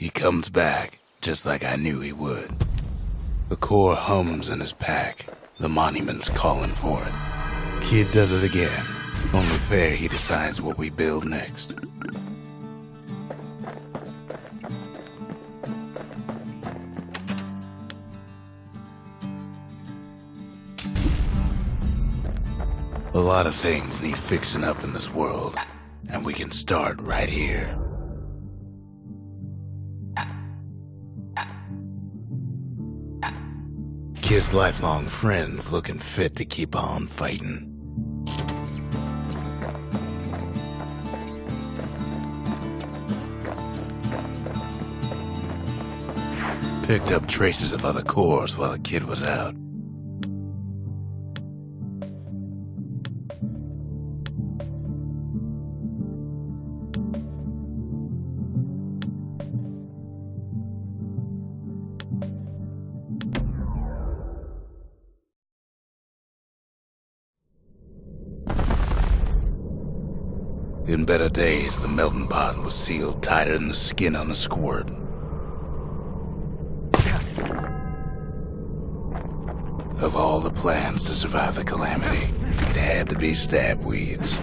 He comes back, just like I knew he would. The core hums in his pack. The monument's calling for it. Kid does it again. Only fair he decides what we build next. A lot of things need fixing up in this world, and we can start right here. Kid's lifelong friends looking fit to keep on fighting. Picked up traces of other cores while the kid was out. In better days, the melting pot was sealed tighter than the skin on a squirt. Of all the plans to survive the calamity, it had to be stab weeds.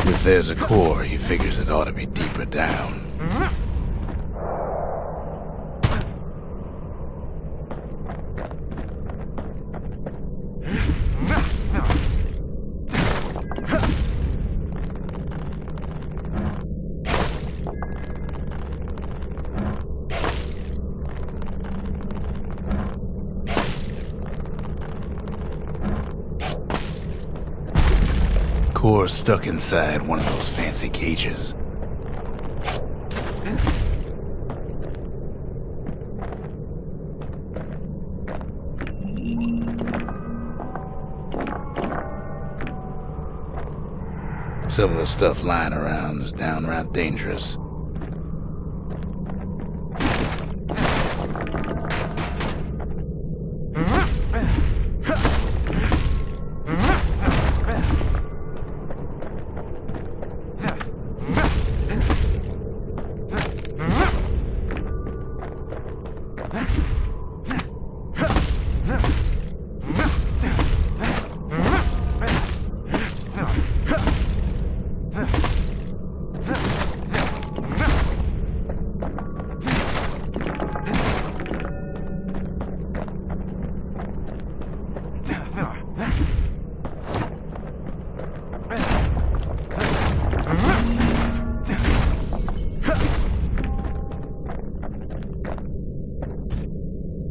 If there's a core, he figures it ought to be deeper down. Core stuck inside one of those fancy cages. Some of the stuff lying around is downright dangerous.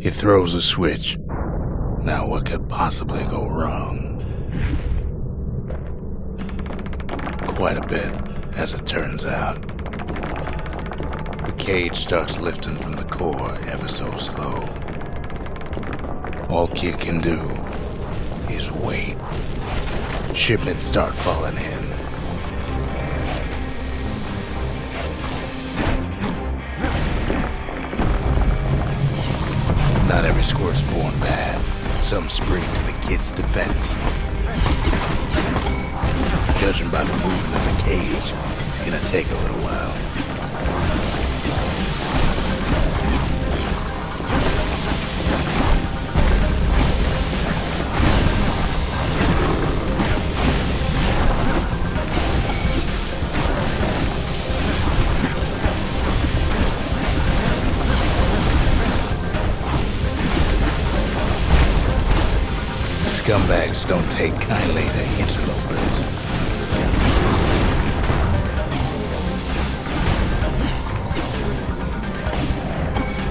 He throws a switch. Now what could possibly go wrong? Quite a bit, as it turns out. The cage starts lifting from the core ever so slow. All Kid can do is wait. Shipments start falling in. Not every squirt's born bad. Some spring to the kid's defense. Judging by the movement of the cage, it's gonna take a little while. Scumbags don't take kindly to interlopers.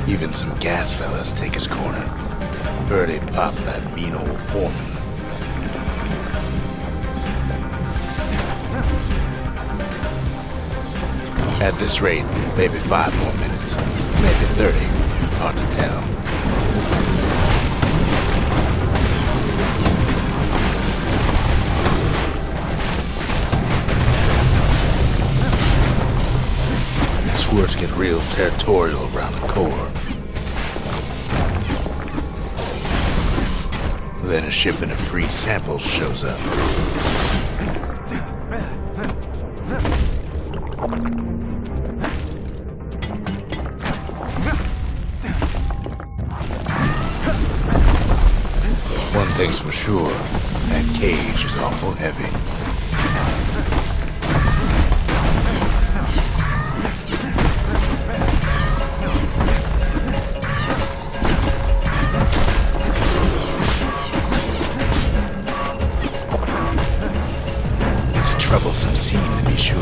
Even some gas fellas take his corner. Heard he popped that mean old foreman. At this rate, maybe 5 more minutes, maybe 30. Hard to tell. Squirts get real territorial around the core. Then a shipment of free samples shows up. One thing's for sure, that cage is awful heavy. Troublesome scene, to be sure.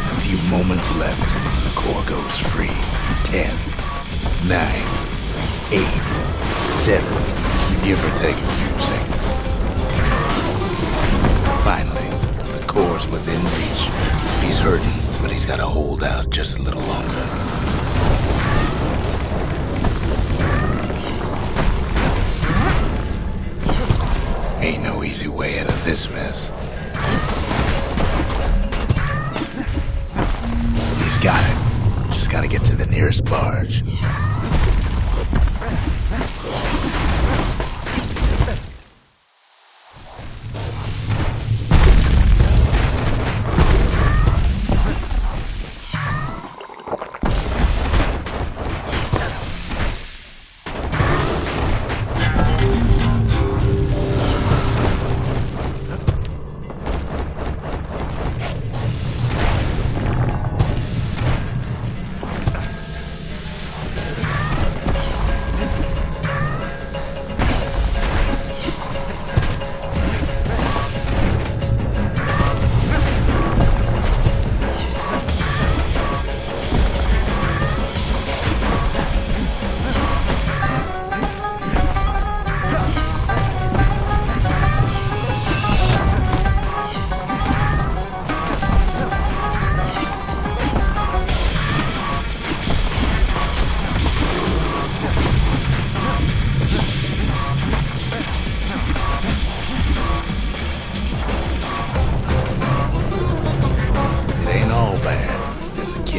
A few moments left, and the core goes free. 10, 9, 8, 7, give or take a few seconds. Finally, the core's within reach. He's hurting, but he's gotta hold out just a little longer. Ain't no easy way out of this mess. He's got it. Just gotta get to the nearest barge.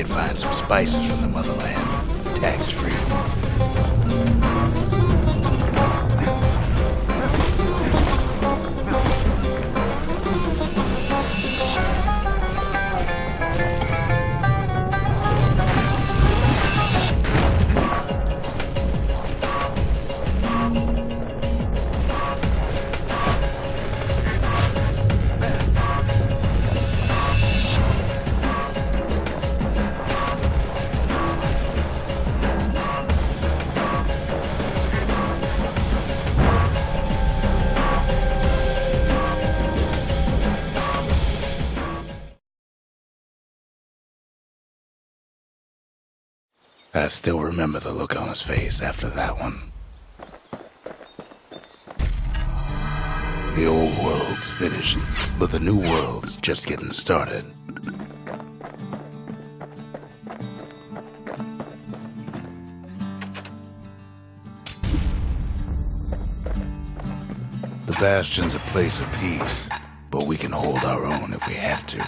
Find some spices from the motherland, tax-free. I still remember the look on his face after that one. The old world's finished, but the new world's just getting started. The Bastion's a place of peace, but we can hold our own if we have to.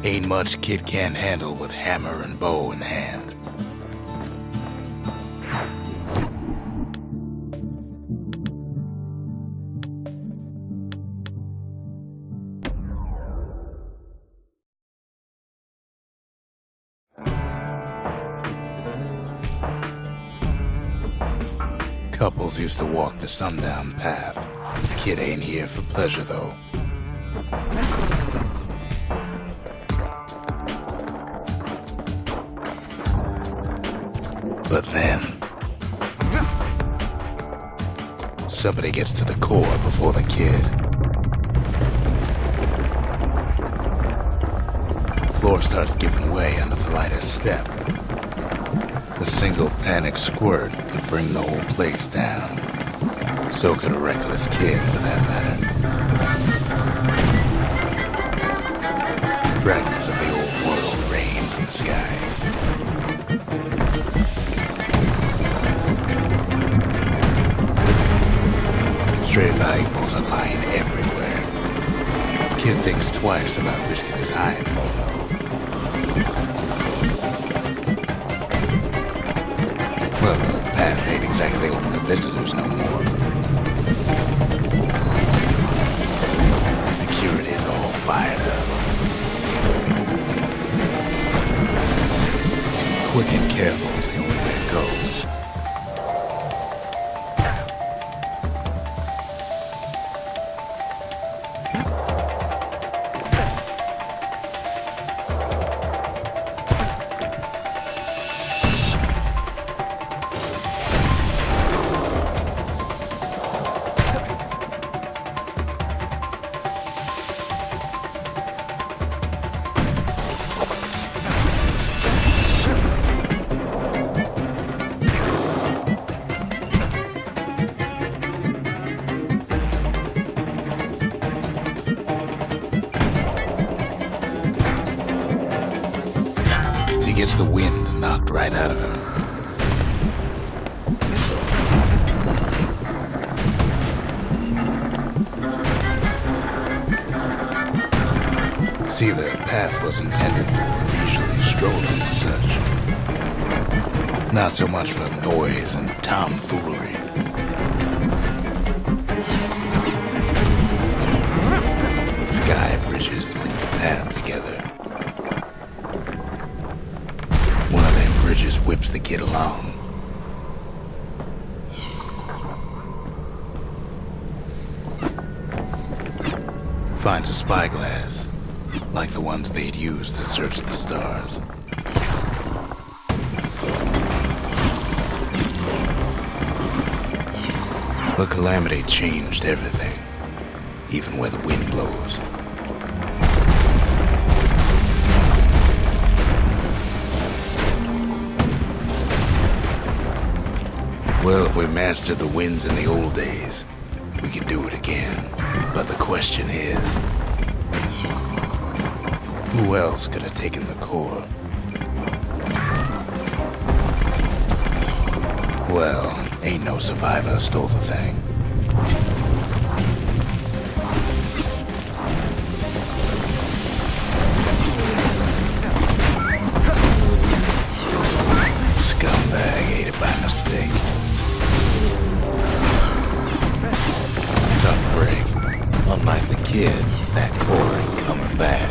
Ain't much kid can't handle with hammer and bow in hand. Couples used to walk the sundown path. Kid ain't here for pleasure, though. But then, somebody gets to the core before the kid. The floor starts giving way under the lightest step. A single panic squirt could bring the whole place down. So could a reckless kid, for that matter. Fragments of the old world rain from the sky. Stray valuables are lying everywhere. The kid thinks twice about risking his hide for low. Well, the path ain't exactly open to visitors no more. Security is all fired up. Quick and careful is the only way to go. He gets the wind knocked right out of him. See, the path was intended for leisurely strolling and such. Not so much for noise and tomfoolery. Sky bridges link the path together. One of them bridges whips the kid along. Finds a spyglass, like the ones they'd used to search the stars. The calamity changed everything, even where the wind blows. Well, if we mastered the winds in the old days, we could do it again. But the question is, who else could have taken the core? Well, ain't no survivor stole the thing. Scumbag ate it by mistake. Tough break. Unlike the kid, that core ain't coming back.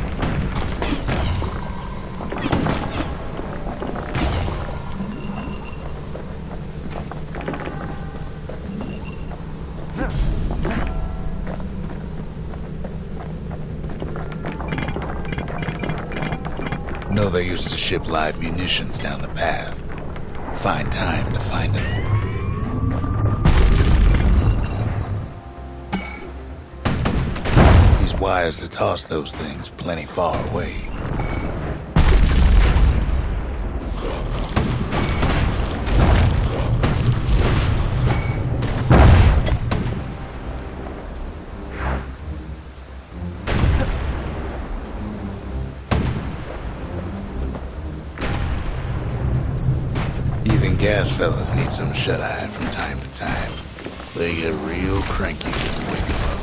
No, they used to ship live munitions down the path. Find time to find them. These wires to toss those things plenty far away. Even gas fellas need some shut-eye from time to time. They get real cranky when you wake them up.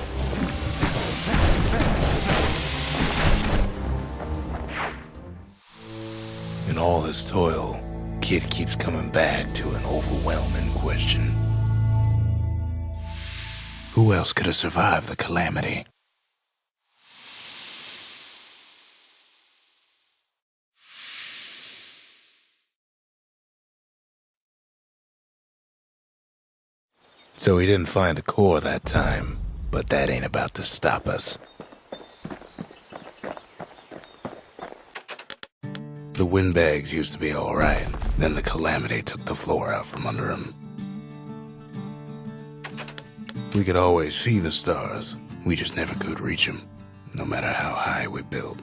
In all this toil, Kid keeps coming back to an overwhelming question. Who else could have survived the calamity? So he didn't find the core that time, but that ain't about to stop us. The windbags used to be alright, then the calamity took the floor out from under him. We could always see the stars. We just never could reach them, no matter how high we built.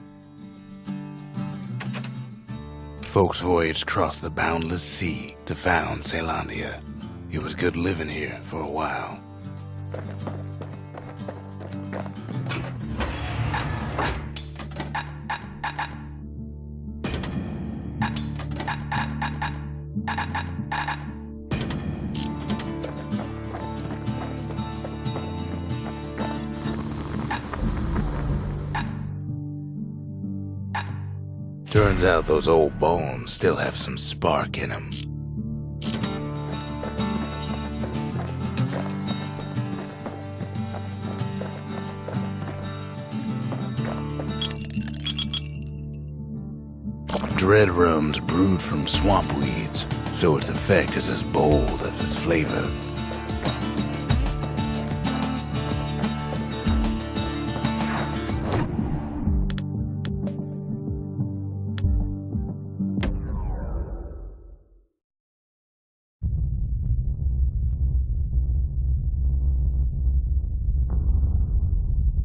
Folks voyaged across the boundless sea to found Celandia. It was good living here for a while. Turns out those old bones still have some spark in them. Dread rum's brewed from swamp weeds, so its effect is as bold as its flavor.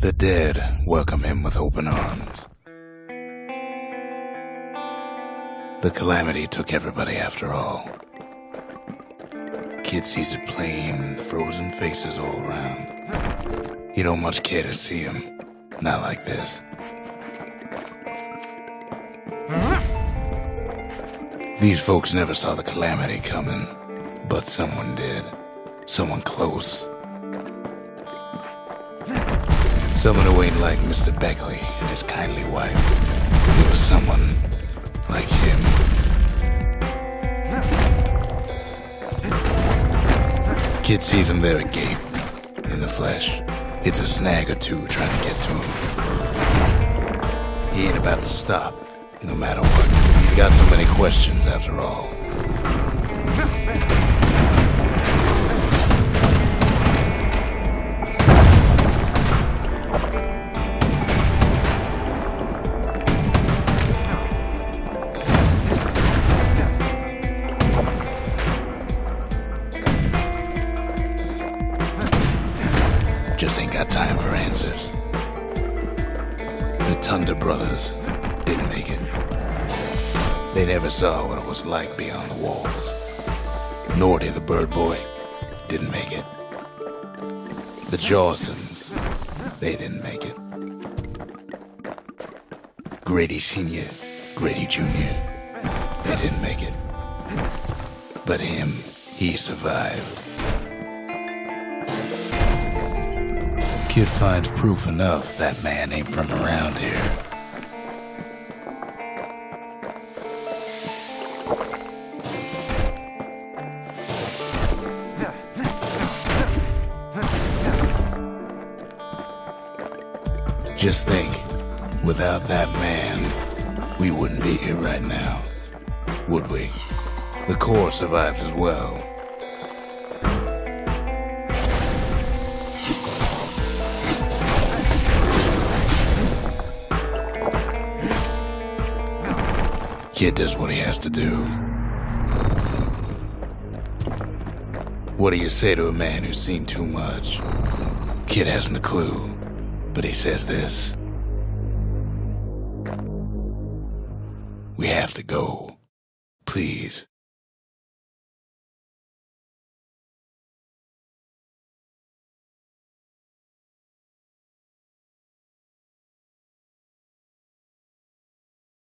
The dead welcome him with open arms. The calamity took everybody after all. Kid sees it plain, frozen faces all around. You don't much care to see him, not like this. These folks never saw the calamity coming, but someone did. Someone close. Someone who ain't like Mr. Beckley and his kindly wife. It was someone like him. Kid sees him there agape, in the flesh. It's a snag or two trying to get to him. He ain't about to stop, no matter what. He's got so many questions after all. Just ain't got time for answers. The Thunder brothers didn't make it. They never saw what it was like beyond the walls. Norty the bird boy didn't make it. The Jawsons, they didn't make it. Grady Sr., Grady Jr., they didn't make it. But him, he survived. Kid finds proof enough that man ain't from around here. Just think, without that man, we wouldn't be here right now, would we? The Corps survives as well. Kid does what he has to do. What do you say to a man who's seen too much? Kid hasn't a clue, but he says this. We have to go. Please.